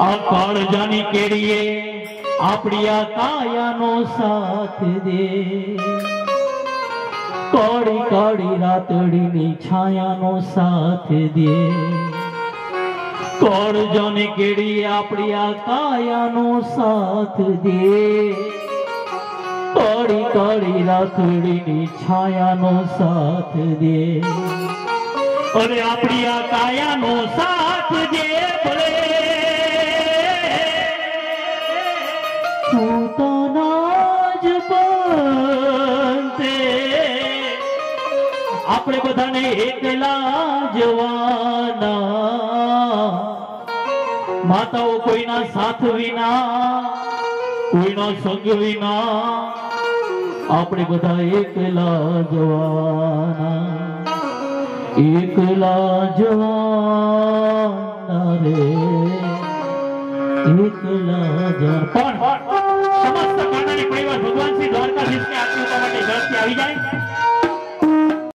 આ કાળજાની કેડીએ આપણી આ કાયાનો સાથ દે, કાળી કાળી રાતડીની છાયાનો સાથ દે, કાળજાની કેડીએ આપણી આ કાયાનો સાથ દે, કાળી કાળી રાતડીની છાયાનો સાથ દે, અને આપણી આ કાયાનો સાથ દે ભલે આપણે બધાને એકલા જવાના, માતાઓ કોઈના સાથ વિના, કોઈના સંગ વિના, આપણે બધા એકલા જવાના, એકલા જવાના રે, એકલા જવાના. પણ સમસ્ત કાનાની પરિવાર ભગવાન શ્રી દ્વારકાધીશને આરતી કરવા માટે ઝડપથી આવી જાય.